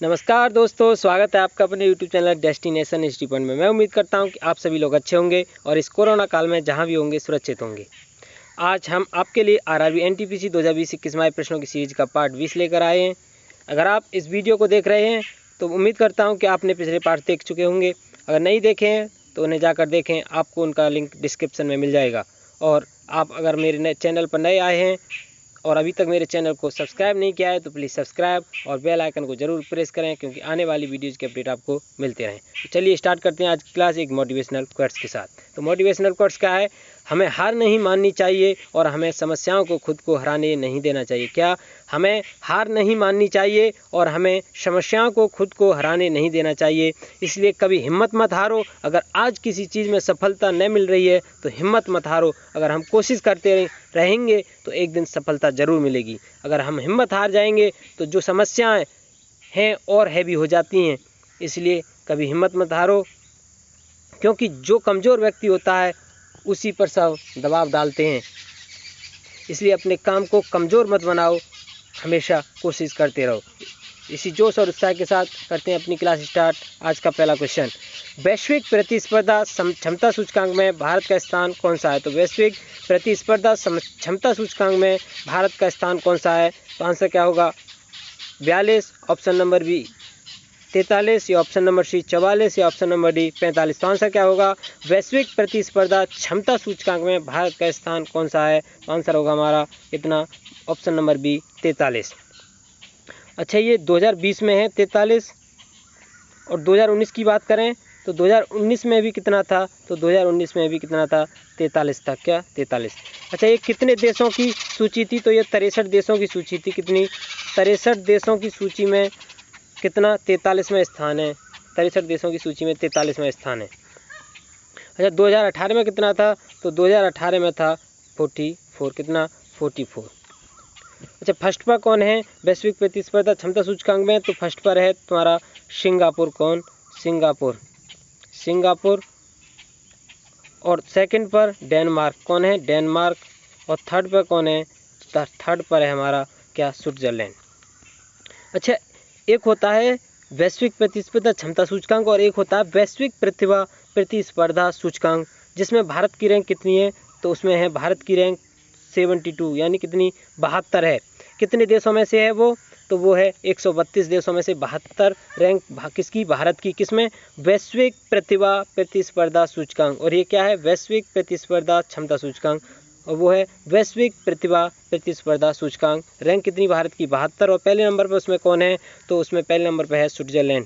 नमस्कार दोस्तों, स्वागत है आपका अपने YouTube channel destination history point में। मैं उम्मीद करता हूं कि आप सभी लोग अच्छे होंगे और इस कोरोना काल में जहां भी होंगे सुरक्षित होंगे। आज हम आपके लिए आरआरबी एनटीपीसी 2020-21 माह प्रश्नों की सीरीज का पार्ट 20 लेकर आए हैं। अगर आप इस वीडियो को देख रहे हैं तो उम्मीद करता हूँ कि आपने पिछले पार्ट देख चुके होंगे। अगर नहीं देखे हैं तो उन्हें जाकर देखें, आपको उनका लिंक डिस्क्रिप्शन में मिल जाएगा। और आप अगर मेरे चैनल पर नए आए हैं और अभी तक मेरे चैनल को सब्सक्राइब नहीं किया है तो प्लीज़ सब्सक्राइब और बेल आइकन को ज़रूर प्रेस करें, क्योंकि आने वाली वीडियोज़ के अपडेट आपको मिलते रहें। तो चलिए स्टार्ट करते हैं आज की क्लास एक मोटिवेशनल कोट्स के साथ। तो मोटिवेशनल कोट्स क्या है? हमें हार नहीं माननी चाहिए और हमें समस्याओं को खुद को हराने नहीं देना चाहिए। क्या? हमें हार नहीं माननी चाहिए और हमें समस्याओं को खुद को हराने नहीं देना चाहिए। इसलिए कभी हिम्मत मत हारो। अगर आज किसी चीज़ में सफलता न मिल रही है तो हिम्मत मत हारो। अगर हम कोशिश करते रहेंगे तो एक दिन सफलता ज़रूर मिलेगी। अगर हम हिम्मत हार जाएंगे तो जो समस्याएं हैं और हैवी हो जाती हैं। इसलिए कभी हिम्मत मत हारो, क्योंकि जो कमज़ोर व्यक्ति होता है उसी पर सब दबाव डालते हैं। इसलिए अपने काम को कमज़ोर मत बनाओ, हमेशा कोशिश करते रहो। इसी जोश और उत्साह के साथ करते हैं अपनी क्लास स्टार्ट। आज का पहला क्वेश्चन, वैश्विक प्रतिस्पर्धा क्षमता सूचकांक में भारत का स्थान कौन सा है? तो वैश्विक प्रतिस्पर्धा क्षमता सूचकांक में भारत का स्थान कौन सा है? तो आंसर क्या होगा? 42, ऑप्शन नंबर बी 43, या ऑप्शन नंबर सी 44, या ऑप्शन नंबर डी 45। तो आंसर क्या होगा? वैश्विक प्रतिस्पर्धा क्षमता सूचकांक में भारत का स्थान कौन सा है? तो आंसर होगा हमारा कितना? Option number B 43। अच्छा, ये 2020 में है 43, और 2019 की बात करें तो 2019 में भी कितना था? तो 2019 में भी कितना था? 43 था। क्या? 43। अच्छा, ये कितने देशों की सूची थी? तो ये 63 देशों की सूची थी। कितनी? 63 देशों की सूची में कितना? 43वां स्थान है। 63 देशों की सूची में 43वां स्थान है। अच्छा, 2018 में कितना था? तो 2018 में था 44। कितना? 44। अच्छा, फर्स्ट पर कौन है वैश्विक प्रतिस्पर्धा क्षमता सूचकांक में? तो फर्स्ट पर है तुम्हारा सिंगापुर। कौन? सिंगापुर। और सेकंड पर डेनमार्क। कौन है? डेनमार्क। और थर्ड पर कौन है? थर्ड पर है हमारा क्या? स्विट्जरलैंड। अच्छा, एक होता है वैश्विक प्रतिस्पर्धा क्षमता सूचकांक और एक होता है वैश्विक प्रतिस्पर्धा सूचकांक, जिसमें भारत की रैंक कितनी है? तो उसमें है भारत की रैंक 72, यानी कितनी? 72 है। कितने देशों में से है वो? तो वो है 132 देशों में से 72 रैंक किसकी? भारत की। किसमें? वैश्विक प्रतिस्पर्धा सूचकांक। और ये क्या है? वैश्विक प्रतिस्पर्धा क्षमता सूचकांक, और वो है वैश्विक प्रतिस्पर्धा सूचकांक। रैंक कितनी भारत की? 72। और पहले नंबर पर उसमें कौन है? तो उसमें पहले नंबर पर है स्विट्जरलैंड,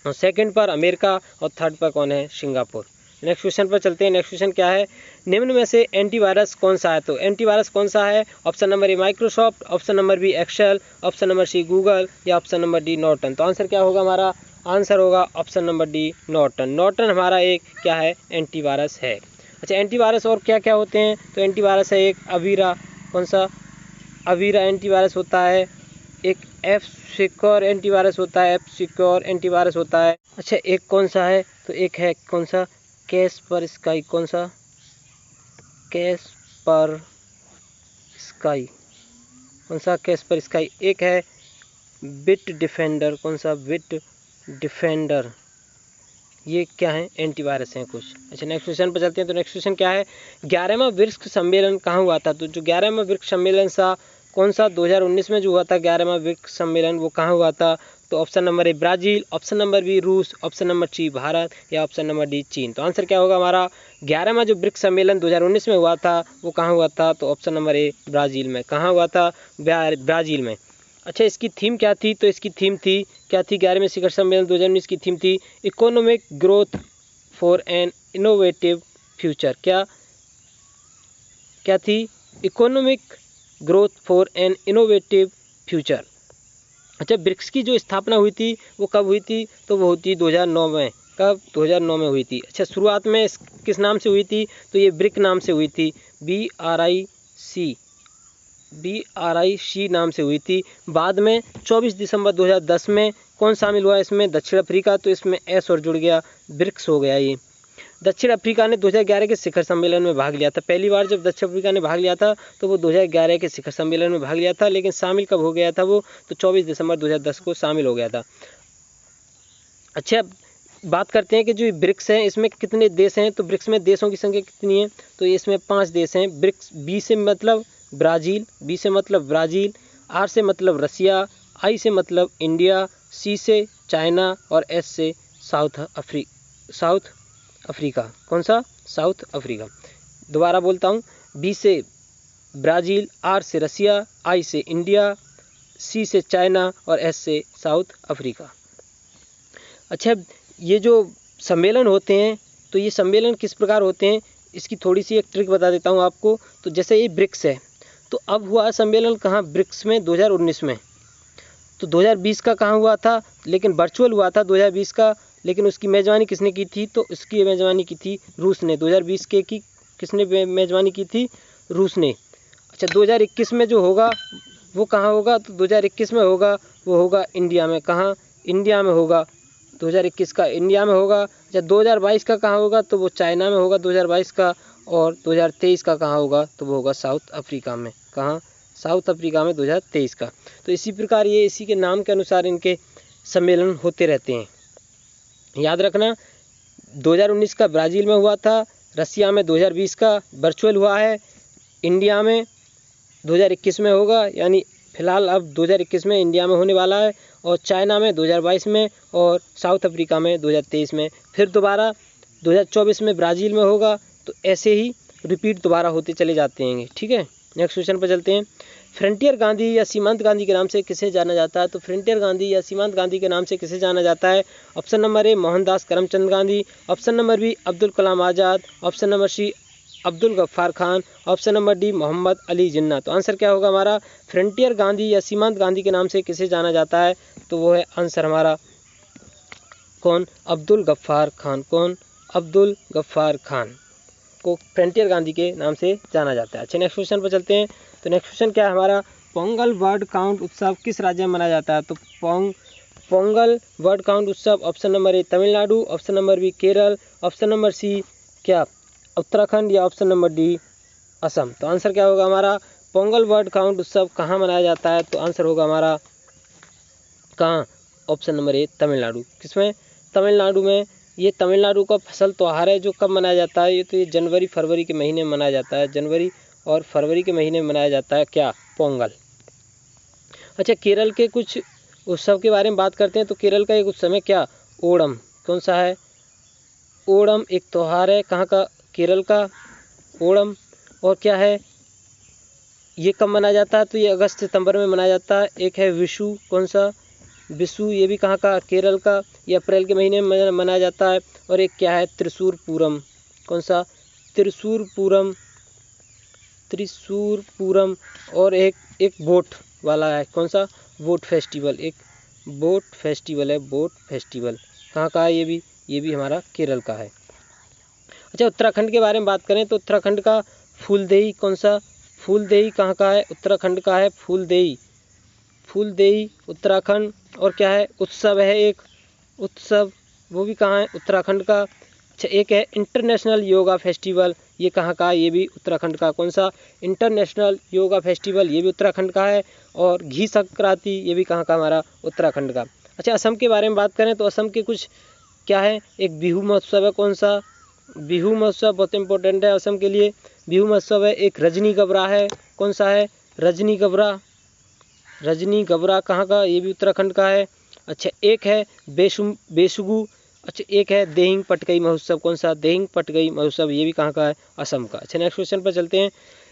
और सेकंड पर अमेरिका, और थर्ड पर कौन है? सिंगापुर। नेक्स्ट क्वेश्चन पर चलते हैं। नेक्स्ट क्वेश्चन क्या है? निम्न में से एंटीवायरस कौन सा है? तो एंटीवायरस कौन सा है? Option number A Microsoft, option number B Excel, option number C Google, या ऑप्शन नंबर डी नॉर्टन। तो आंसर क्या होगा हमारा? आंसर होगा option number D Norton. Norton हमारा एक क्या है? एंटीवायरस है। अच्छा, एंटीवायरस और क्या क्या होते हैं? तो एंटीवायरस है एक अवीरा। कौन सा? अवीरा एंटीवायरस होता है। एक एफ सिक्योर एंटीवायरस होता है। एफ सिक्योर एंटीवायरस होता है। अच्छा, एक कौन सा है? तो एक है कौन सा? Caspar sky. कौन सा? Caspar sky. कौन सा? Caspar sky. एक है बिट डिफेंडर। कौन सा? Bit defender. ये क्या है? एंटीवायरस हैं कुछ। अच्छा, नेक्स्ट क्वेश्चन पर चलते हैं। तो नेक्स्ट क्वेश्चन क्या है? 11वां वृक्ष सम्मेलन कहाँ हुआ था? तो जो 11वां वृक्ष सम्मेलन सा कौन सा? 2019 में जो हुआ था 11वां वृक्ष सम्मेलन, वो कहाँ हुआ था? तो option number A Brazil, option number B रूस, ऑप्शन नंबर सी भारत, या ऑप्शन नंबर डी चीन। तो आंसर क्या होगा हमारा? 11वां जो वृक्ष सम्मेलन 2019 में हुआ था वो कहाँ हुआ था? तो ऑप्शन नंबर ए ब्राज़ील में। कहाँ हुआ था? ब्राज़ील में। अच्छा, इसकी थीम क्या थी? तो इसकी थीम थी क्या थी? 11वें शिखर सम्मेलन 2019 की थीम थी economic growth for an innovative future. क्या थी? Economic growth for an innovative future. अच्छा, वृक्ष की जो स्थापना हुई थी वो कब हुई थी? तो वो हुई थी 2009 में। कब? 2009 में हुई थी। अच्छा, शुरुआत में किस नाम से हुई थी? तो ये ब्रिक नाम से हुई थी। BRIC नाम से हुई थी। बाद में 24 दिसंबर 2010 में कौन शामिल हुआ इसमें? दक्षिण अफ्रीका। तो इसमें एस और जुड़ गया, ब्रिक्स हो गया ये। दक्षिण अफ्रीका ने 2011 के शिखर सम्मेलन में भाग लिया था। पहली बार जब दक्षिण अफ्रीका ने भाग लिया था तो वो 2011 के शिखर सम्मेलन में भाग लिया था, लेकिन शामिल कब हो गया था वो, तो 24 दिसंबर 2010 को शामिल हो गया था। अच्छा, बात करते हैं कि जो ब्रिक्स हैं इसमें कितने देश हैं, तो ब्रिक्स में देशों की संख्या कितनी है, तो इसमें 5 देश हैं ब्रिक्स। बी से मतलब ब्राज़ील, आर से मतलब रसिया, आई से मतलब इंडिया, सी से चाइना और एस से साउथ अफ्रीका। कौन सा? South Africa. दोबारा बोलता हूँ, बी से ब्राज़ील, आर से रसिया, आई से इंडिया, सी से चाइना और एस से साउथ अफ्रीका। अच्छा, ये जो सम्मेलन होते हैं तो ये सम्मेलन किस प्रकार होते हैं, इसकी थोड़ी सी एक ट्रिक बता देता हूँ आपको। तो जैसे ये ब्रिक्स है, तो अब हुआ सम्मेलन कहाँ, ब्रिक्स में 2019 में। तो 2020 का कहाँ हुआ था, लेकिन वर्चुअल हुआ था 2020 का, लेकिन उसकी मेज़बानी किसने की थी, तो उसकी मेज़बानी की थी रूस ने। 2020 के की किसने मेज़बानी की थी, रूस ने। अच्छा, 2021 में जो होगा वो कहाँ होगा, तो 2021 में होगा वो होगा इंडिया में। कहाँ? इंडिया में होगा। 2021 का इंडिया में होगा। जब 2022 का कहाँ होगा, तो वो चाइना में होगा 2022 का, और 2023 का कहाँ होगा, तो वो होगा साउथ अफ्रीका में। कहाँ? साउथ अफ्रीका में 2023 का। तो इसी प्रकार ये इसी के नाम के अनुसार इनके सम्मेलन होते रहते हैं। याद रखना, 2019 का ब्राज़ील में हुआ था, रसिया में 2020 का वर्चुअल हुआ है, इंडिया में 2021 में होगा, यानी फ़िलहाल अब 2021 में इंडिया में होने वाला है, और चाइना में 2022 में, और साउथ अफ्रीका में 2023 में। फिर दोबारा 2024 में ब्राज़ील में होगा। तो ऐसे ही रिपीट दोबारा होते चले जाते हैं। ठीक है, नेक्स्ट क्वेश्चन पर चलते हैं। फ्रंटियर गांधी या सीमांत गांधी के नाम से किसे जाना जाता है, तो फ्रंटियर गांधी या सीमांत गांधी के नाम से किसे जाना जाता है? Option number A Mohandas Karamchand Gandhi, option number B Abdul Kalam Azad, option number C Abdul Ghaffar Khan, option number D Mohammad Ali Jinnah. तो आंसर क्या होगा हमारा, फ्रंटियर गांधी या सीमांत गांधी के नाम से किसे जाना जाता है, तो वो है आंसर हमारा कौन, अब्दुल गफ्फार खान। कौन? अब्दुल गफ्फार खान को फ्रंटियर गांधी के नाम से जाना जाता है। अच्छा, नेक्स्ट क्वेश्चन पर चलते हैं। तो नेक्स्ट क्वेश्चन क्या है हमारा, पोंगल वर्ड काउंट उत्सव किस राज्य में मनाया जाता है, तो पोंगल वर्ड काउंट उत्सव option number A Tamil Nadu, option number B Kerala, option number C क्या उत्तराखंड, या ऑप्शन नंबर डी असम। तो आंसर क्या होगा हमारा, पोंगल वर्ड काउंट उत्सव कहाँ मनाया जाता है, तो आंसर होगा हमारा कहाँ, ऑप्शन नंबर ए तमिलनाडु। किसमें? तमिलनाडु में। ये तमिलनाडु का फसल त्यौहार है जो कब मनाया जाता है, ये तो ये जनवरी फरवरी के महीने में मनाया जाता है। जनवरी और फरवरी के महीने में मनाया जाता है क्या, पोंगल। अच्छा, केरल के कुछ उत्सव के बारे में बात करते हैं। तो केरल का एक उत्सव है क्या, ओणम। कौन सा है? ओणम एक त्यौहार है, कहाँ का, केरल का ओणम। और क्या है, ये कब मनाया जाता है, तो ये अगस्त सितंबर में मनाया जाता है। एक है विशु। कौन सा? विशु, ये भी कहाँ का, केरल का, ये अप्रैल के महीने में मनाया जाता है। और एक क्या है, त्रिशूर पूरम। कौन सा? त्रिशूर पूरम। और एक बोट वाला है। कौन सा? Boat festival. एक बोट फेस्टिवल है, बोट फेस्टिवल कहाँ का है, ये भी हमारा केरल का है। अच्छा, उत्तराखंड के बारे में बात करें तो उत्तराखंड का फूलदेई। कौन सा? फूलदेई कहाँ का है, उत्तराखंड का है फूलदेई उत्तराखंड। और क्या है, उत्सव है एक उत्सव, वो भी कहाँ है, उत्तराखंड का। अच्छा, एक है इंटरनेशनल योगा फेस्टिवल, ये कहाँ का है, ये भी उत्तराखंड का। कौन सा? इंटरनेशनल योगा फेस्टिवल, ये भी उत्तराखंड का है। और घी संक्रांति, ये भी कहाँ का, हमारा उत्तराखंड का। अच्छा, असम के बारे में बात करें तो असम के कुछ क्या है, एक बिहू महोत्सव है। कौन सा? बिहू महोत्सव बहुत इंपॉर्टेंट है असम के लिए। बिहू महोत्सव है। एक रजनी गबरा है। कौन सा है? रजनी गबरा कहाँ का, ये भी उत्तराखंड का है। अच्छा, एक है बेसुगु। अच्छा, एक है देहिंग पटकई महोत्सव। कौन सा? देहिंग पटकई महोत्सव, ये भी कहाँ का है, असम का। अच्छा, नेक्स्ट क्वेश्चन पर चलते हैं।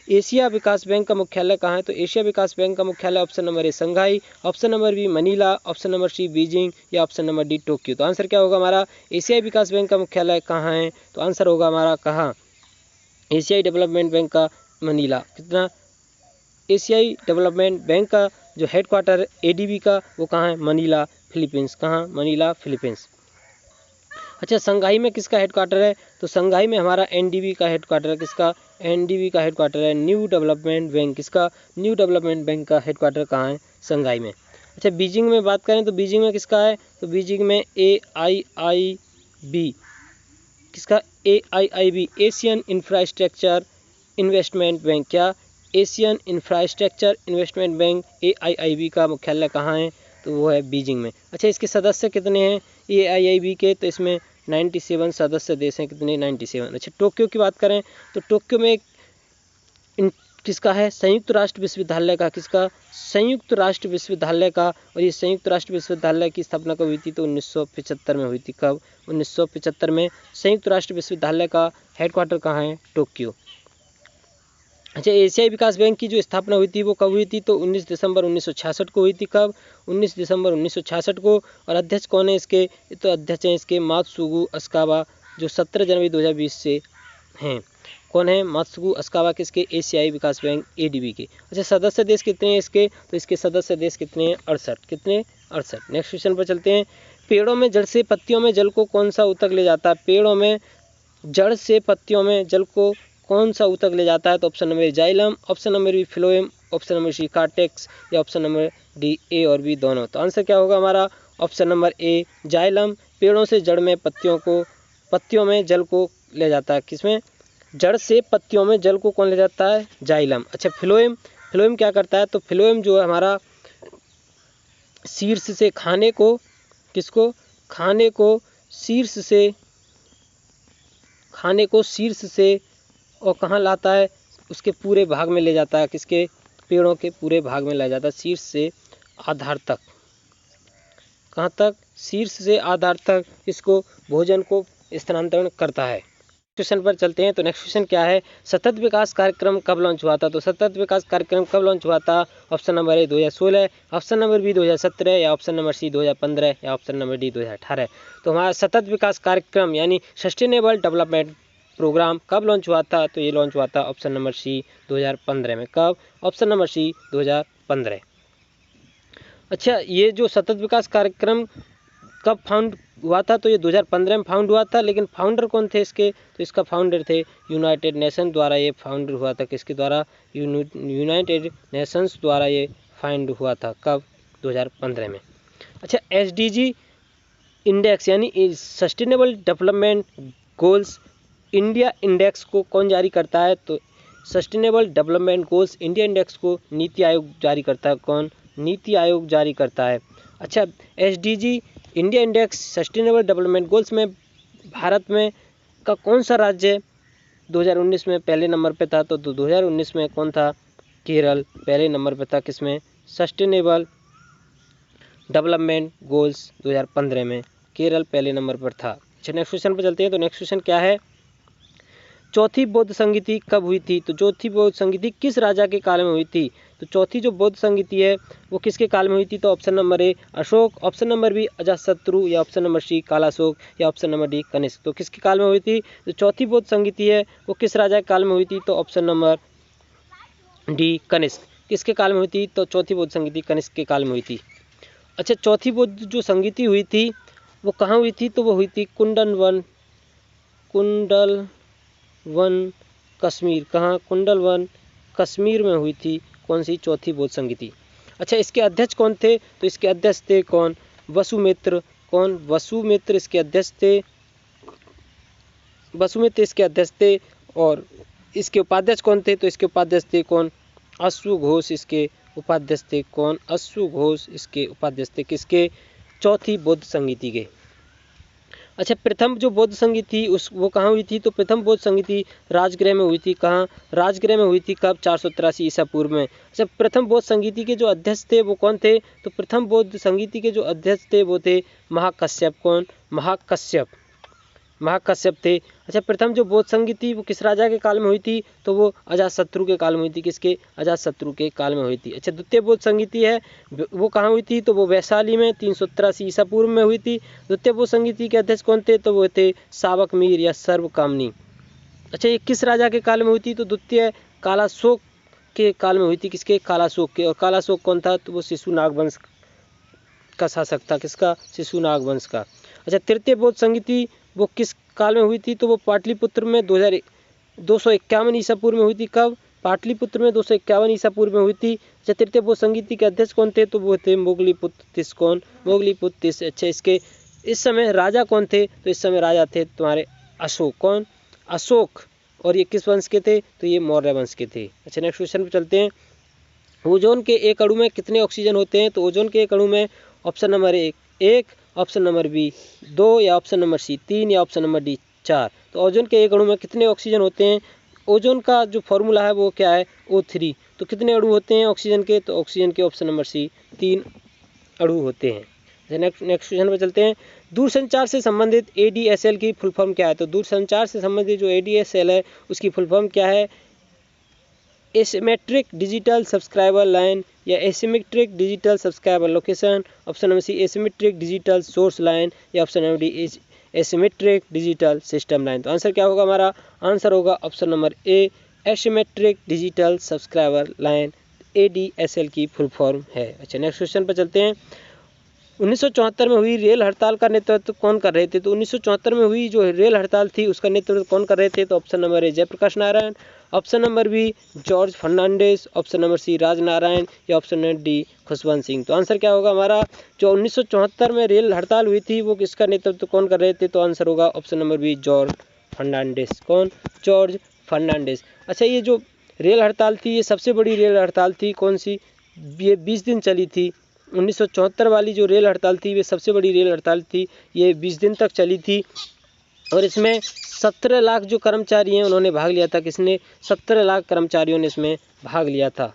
एशिया विकास बैंक का मुख्यालय कहाँ है, तो एशिया विकास बैंक का मुख्यालय option number A Shanghai, option number B Manila, option number C Beijing, या ऑप्शन नंबर डी टोक्यो। तो आंसर क्या होगा हमारा, एशियाई विकास बैंक का मुख्यालय कहाँ है, तो आंसर होगा हमारा कहाँ, एशियाई डेवलपमेंट बैंक का मनीला। कितना? एशियाई डेवलपमेंट बैंक का जो हेडक्वार्टर एडीबी का वो कहाँ है, मनीला फिलीपींस। कहाँ? Manila Philippines. अच्छा, संघाई में किसका हेडक्वार्टर है, तो संघाई में हमारा एनडीबी का हेडक्वार्टर है। किसका? एनडीबी का हेडक्वार्टर है, न्यू डेवलपमेंट बैंक। किसका? न्यू डेवलपमेंट बैंक का हेडक्वार्टर कहाँ है, संघाई में। अच्छा, बीजिंग में बात करें तो बीजिंग में किसका है, तो बीजिंग में AIIB। किसका? AIIB Asian infrastructure investment bank, क्या Asian infrastructure investment bank AIIB का मुख्यालय कहाँ है? तो वो है बीजिंग में। अच्छा, इसके सदस्य कितने हैं AIIB के? तो इसमें 97 सदस्य देश हैं। कितने? 97। अच्छा, टोक्यो की बात करें तो टोक्यो में किसका है? संयुक्त राष्ट्र विश्वविद्यालय का। किसका? संयुक्त राष्ट्र विश्वविद्यालय का। और ये संयुक्त राष्ट्र विश्वविद्यालय की स्थापना कब हुई थी? तो 1975 में हुई थी। कब? 1975 में संयुक्त राष्ट्र विश्वविद्यालय का हेडक्वार्टर कहाँ है? टोक्यो। अच्छा, एशियाई विकास बैंक की जो स्थापना हुई थी वो कब हुई थी? तो 19 दिसंबर 1966 को हुई थी। कब? 19 दिसंबर 1966 को। और अध्यक्ष कौन है इसके? तो अध्यक्ष हैं इसके मात्सुगु असाकावा, जो 17 जनवरी 2020 से हैं। कौन है? मात्सुगु असाकावा किसके? एशियाई विकास बैंक ADB के। अच्छा, सदस्य देश कितने हैं इसके? तो इसके सदस्य देश कितने हैं? 68। कितने? 68। नेक्स्ट क्वेश्चन पर चलते हैं। पेड़ों में जड़ से पत्तियों में जल को कौन सा ऊतक ले जाता है? पेड़ों में जड़ से पत्तियों में जल को कौन सा ऊतक ले जाता है? तो option number xylem, option number B phloem, option number C cortex, या ऑप्शन नंबर डी A और B दोनों। तो आंसर क्या होगा हमारा? Option number A xylem. पेड़ों से जड़ में पत्तियों में जल को ले जाता है। किसमें? जड़ से पत्तियों में जल को कौन ले जाता है? जाइलम। अच्छा, फ्लोएम क्या करता है? तो फ्लोएम जो है हमारा शीर्ष से खाने को, किसको? खाने को शीर्ष से और कहाँ लाता है? उसके पूरे भाग में ले जाता है। किसके? पेड़ों के पूरे भाग में ले जाता है, शीर्ष से आधार तक। कहाँ तक? शीर्ष से आधार तक इसको भोजन को स्थानांतरण करता है। क्वेश्चन पर चलते हैं। तो नेक्स्ट क्वेश्चन क्या है? सतत विकास कार्यक्रम कब लॉन्च हुआ था? तो सतत विकास कार्यक्रम कब लॉन्च हुआ था? Option number A 2016, option number B 2017, या ऑप्शन नंबर C 2015, या ऑप्शन नंबर D 2018। तो हमारा सतत विकास कार्यक्रम यानी सस्टेनेबल डेवलपमेंट प्रोग्राम कब लॉन्च हुआ था? तो ये लॉन्च हुआ था ऑप्शन नंबर C 2015 में। कब? Option number C 2015। अच्छा, ये जो सतत विकास कार्यक्रम कब फाउंड हुआ था? तो ये 2015 में फाउंड हुआ था। लेकिन फाउंडर कौन थे इसके? तो इसका फाउंडर थे यूनाइटेड नेशन द्वारा ये फाउंडर हुआ था। किसके द्वारा? यूनाइटेड नेशंस द्वारा ये फाउंड हुआ था। कब? 2015 में। अच्छा, SDG इंडेक्स यानी sustainable development goals India index को कौन जारी करता है? तो sustainable development goals India index को नीति आयोग जारी करता है। कौन? नीति आयोग जारी करता है। अच्छा, SDG India index sustainable development goals में भारत में का कौन सा राज्य 2019 में पहले नंबर पे था? तो 2019 में कौन था? केरल पहले नंबर पे था। किसमें? सस्टेनेबल डेवलपमेंट गोल्स 2015 में केरल पहले नंबर पर था। अच्छा, नेक्स्ट क्वेश्चन पर चलते हैं। तो नेक्स्ट क्वेश्चन क्या है? चौथी बौद्ध संगीति कब हुई थी? तो चौथी बौद्ध संगीति किस राजा के काल में हुई थी? तो चौथी जो बौद्ध संगीति है वो किसके काल में हुई थी? तो option number A Ashok, option number B Ajatashatru, या ऑप्शन नंबर C कालाशोक, या ऑप्शन नंबर D कनिष्क। तो किसके काल में हुई थी? जो चौथी बौद्ध संगीति है वो किस राजा के काल में हुई थी? तो ऑप्शन नंबर D कनिष्क। किसके काल में हुई थी? तो चौथी बौद्ध संगीति कनिष्क के काल में हुई थी। अच्छा, चौथी बौद्ध जो संगीति हुई थी वो कहाँ हुई थी? तो वो हुई थी कुंडलवन कश्मीर। कहाँ? कुंडलवन कश्मीर में हुई थी। कौन सी? चौथी बौद्ध संगीति। अच्छा, इसके अध्यक्ष कौन थे? तो इसके अध्यक्ष थे कौन? वसुमित्र। कौन? वसुमित्र इसके अध्यक्ष थे। वसुमित्र इसके अध्यक्ष थे। और इसके उपाध्यक्ष कौन थे? तो इसके उपाध्यक्ष थे कौन? अश्वघोष इसके उपाध्यक्ष थे। कौन? अश्वघोष इसके उपाध्यक्ष थे। किसके? चौथी बौद्ध संगीति के। अच्छा, प्रथम जो बौद्ध संगीति थी वो कहाँ हुई थी? तो प्रथम बौद्ध संगीति राजगृह में हुई थी। कहाँ? राजगृह में हुई थी। कब? 483 ईसा पूर्व में। अच्छा, प्रथम बौद्ध संगीति के जो अध्यक्ष थे वो कौन थे? तो प्रथम बौद्ध संगीति के जो अध्यक्ष थे वो थे महाकश्यप। कौन? महाकश्यप थे। अच्छा, प्रथम जो बौद्ध संगीति वो किस राजा के काल में हुई थी? तो वो अजातशत्रु के काल में हुई थी। किसके? अजातशत्रु के काल में हुई थी। अच्छा, द्वितीय बौद्ध संगीति है वो कहाँ हुई थी? तो वो वैशाली में 383 ईसा पूर्व में हुई थी। द्वितीय बौद्ध संगीति के अध्यक्ष कौन थे? तो वो थे सावक मीर या सर्वकामनी। अच्छा, ये किस राजा के काल में हुई थी? तो द्वितीय कालाशोक के काल में हुई थी। किसके? कालाशोक के। और कालाशोक कौन था? तो वो शिशुनाग वंश का शासक था। किसका? शिशुनाग वंश का। अच्छा, तृतीय बौद्ध संगीति वो किस काल में हुई थी? तो वो पाटलिपुत्र में 251 ईसा पूर्व में हुई थी। कब? पाटलिपुत्र में 251 ईसा पूर्व में हुई थी। अच्छा, तृतीय बौद्ध संगीति के अध्यक्ष कौन थे? तो वो थे मोगलीपुत्र तिस। कौन? मोगलीपुत्र तिस। अच्छा, इसके इस समय राजा कौन थे? तो इस समय राजा थे तुम्हारे अशोक। कौन? अशोक, और ये किस वंश के थे? तो ये मौर्य वंश के थे। अच्छा नेक्स्ट क्वेश्चन पे चलते हैं। ओजोन के एक अणु में कितने ऑक्सीजन होते हैं? तो ओजोन के एक अणु में ऑप्शन नंबर एक, ऑप्शन नंबर बी 2, या ऑप्शन नंबर सी 3, या ऑप्शन नंबर डी 4। तो ओजोन के एक अणु में कितने ऑक्सीजन होते हैं? ओजोन का जो फॉर्मूला है वो क्या है? O3। तो कितने अणु होते हैं ऑक्सीजन के? तो ऑक्सीजन के ऑप्शन नंबर सी 3 अणु होते हैं। नेक्स्ट क्वेश्चन पर चलते हैं। दूरसंचार से संबंधित ADSL की फुल फॉर्म क्या है? तो दूरसंचार से संबंधित जो ADSL है उसकी फुल फॉर्म क्या है? एसिमेट्रिक डिजिटल सब्सक्राइबर लाइन, या asymmetric digital subscriber location, option number C asymmetric digital source line, या option number D asymmetric digital system line. तो आंसर क्या होगा हमारा? आंसर होगा option number A, asymmetric digital subscriber line, ADSL की full form है। अच्छा नेक्स्ट क्वेश्चन पर चलते हैं। 1974 में हुई रेल हड़ताल का नेतृत्व कौन कर रहे थे? तो 1974 में हुई जो रेल हड़ताल थी उसका नेतृत्व कौन कर रहे थे? तो option number A Jayaprakash Narayan, option number B George Fernandes, option number C Rajnarayan, या option number D Khushwant Singh. तो आंसर क्या होगा हमारा? जो 1974 में रेल हड़ताल हुई थी वो किसका नेतृत्व कौन कर रहे थे? तो आंसर होगा option number B George Fernandes. कौन? जॉर्ज फर्नांडिस। अच्छा ये जो रेल हड़ताल थी ये सबसे बड़ी रेल हड़ताल थी, कौन सी? ये 20 दिन चली थी। 1974 वाली जो रेल हड़ताल थी वे सबसे बड़ी रेल हड़ताल थी, ये 20 दिन तक चली थी, और इसमें 17 लाख जो कर्मचारी हैं उन्होंने भाग लिया था। किसने? 17 लाख कर्मचारियों ने इसमें भाग लिया था।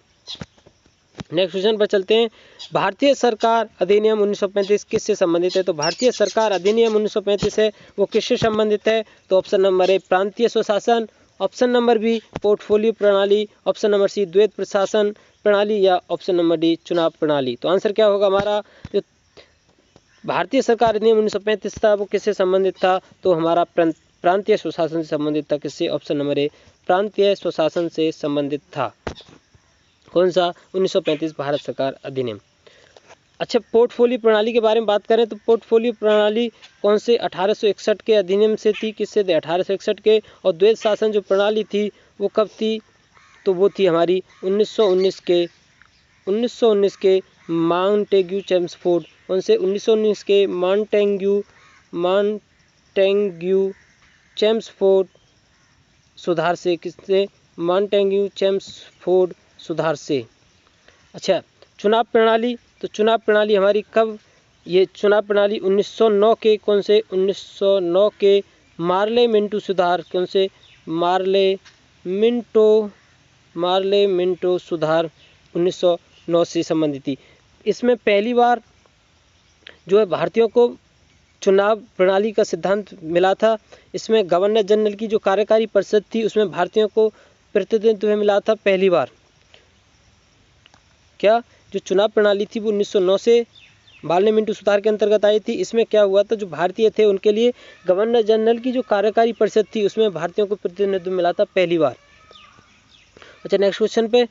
नेक्स्ट क्वेश्चन पर चलते हैं। भारतीय सरकार अधिनियम 1935 किससे संबंधित है? तो भारतीय सरकार अधिनियम 1935 है वो किससे संबंधित है? तो ऑप्शन नंबर ए प्रांतीय स्वशासन, ऑप्शन नंबर बी पोर्टफोलियो प्रणाली, ऑप्शन नंबर सी द्वैत प्रशासन प्रणाली, या ऑप्शन नंबर डी चुनाव प्रणाली। तो आंसर क्या होगा हमारा? जो भारतीय सरकार अधिनियम 1935 था वो किससे संबंधित था? तो हमारा प्रांतीय स्वशासन से संबंधित था। किससे? ऑप्शन नंबर ए प्रांतीय स्वशासन से संबंधित था। कौन सा? 1935 भारत सरकार अधिनियम। अच्छा पोर्टफोलियो प्रणाली के बारे में बात करें तो पोर्टफोलियो प्रणाली कौन से? 1861 के अधिनियम से थी। किससे थे? 1861 के। और द्वैत शासन जो प्रणाली थी वो कब थी? तो वो थी हमारी 1919 के माउंटेग्यू चेम्सफोर्ड। कौन से? 1919 के माउंटेग्यू चेम्सफोर्ड सुधार से। किससे? माउंटेग्यू चेम्सफोर्ड सुधार से। अच्छा चुनाव प्रणाली, तो चुनाव प्रणाली हमारी कब? ये चुनाव प्रणाली 1909 के। कौन से? 1909 के मार्ले मिंटो सुधार। कौन से? मार्ले मिंटो सुधार 1909 से संबंधित थी। इसमें पहली बार जो है भारतीयों को चुनाव प्रणाली का सिद्धांत मिला था। इसमें गवर्नर जनरल की जो कार्यकारी परिषद थी उसमें भारतीयों को प्रतिनिधित्व मिला था पहली बार। क्या? जो चुनाव प्रणाली थी वो 1909 से मार्ले मिंटो सुधार के अंतर्गत आई थी। इसमें क्या हुआ था? जो भारतीय थे उनके लिए गवर्नर जनरल की जो कार्यकारी परिषद थी उसमें भारतीयों को प्रतिनिधित्व मिला था पहली बार। अच्छा नेक्स्ट क्वेश्चन पे,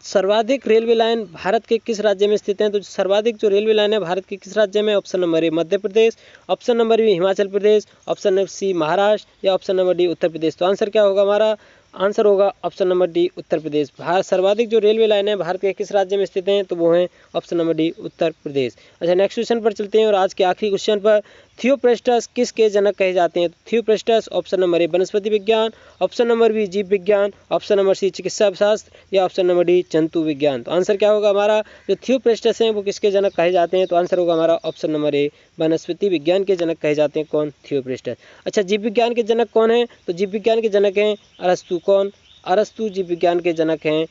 सर्वाधिक रेलवे लाइन भारत के किस राज्य में स्थित हैं? तो सर्वाधिक जो रेलवे लाइन है भारत के किस राज्य में? Option number A Madhya Pradesh, option number B Himachal Pradesh, option number C Maharashtra, या option number D Uttar Pradesh. तो आंसर क्या होगा हमारा? आंसर होगा option number D Uttar Pradesh. Bharat सर्वाधिक जो रेलवे लाइन है भारत के किस राज्य में स्थित हैं? तो वो हैं ऑप्शन नंबर डी उत्तर प्रदेश। अच्छा नेक्स्ट क्वेश्चन पर चलते हैं और आज के आखिरी क्वेश्चन पर, थियोप्रेस्टस किसके जनक कहे जाते हैं? थियोप्रेस्टस ऑप्शन नंबर ए वनस्पति विज्ञान, ऑप्शन नंबर बी जीव विज्ञान, ऑप्शन नंबर सी चिकित्सा शास्त्र, या ऑप्शन नंबर डी जंतु विज्ञान। तो आंसर क्या होगा हमारा? जो थियोप्रेस्टस हैं वो किसके जनक कहे जाते हैं? तो आंसर होगा हमारा ऑप्शन नंबर ए वनस्पति विज्ञान के जनक कहे जाते हैं। कौन? थियोप्रेस्टस। अच्छा जीव विज्ञान के जनक कौन है? तो जीव विज्ञान के जनक हैं अरस्तु। कौन? अरस्तु जीव विज्ञान के जनक हैं।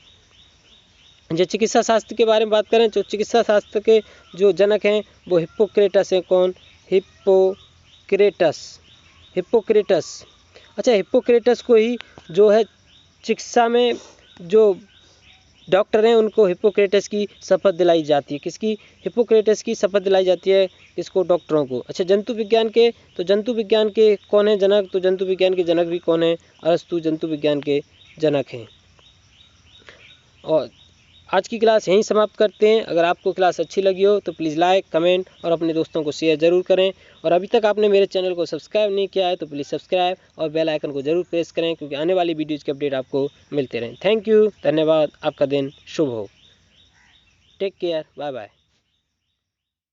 जो चिकित्सा शास्त्र के बारे में बात करें तो चिकित्सा शास्त्र के जो जनक हैं वो हिप्पोक्रेटस हैं। कौन? हिप्पोक्रेटस। अच्छा हिप्पोक्रेटस को ही जो है चिकित्सा में जो डॉक्टर हैं उनको हिप्पोक्रेटस की शपथ दिलाई जाती है। किसकी? हिप्पोक्रेटस की शपथ दिलाई जाती है किसको? डॉक्टरों को। अच्छा जंतु विज्ञान के, तो जंतु विज्ञान के कौन है जनक? तो जंतु विज्ञान के जनक भी कौन है? अरस्तु जंतु विज्ञान के जनक हैं। और आज की क्लास यहीं समाप्त करते हैं। अगर आपको क्लास अच्छी लगी हो तो प्लीज़ लाइक, कमेंट और अपने दोस्तों को शेयर ज़रूर करें। और अभी तक आपने मेरे चैनल को सब्सक्राइब नहीं किया है तो प्लीज़ सब्सक्राइब और बेल आइकन को ज़रूर प्रेस करें, क्योंकि आने वाली वीडियोज़ के अपडेट आपको मिलते रहें। थैंक यू, धन्यवाद, आपका दिन शुभ हो। Take care, bye bye.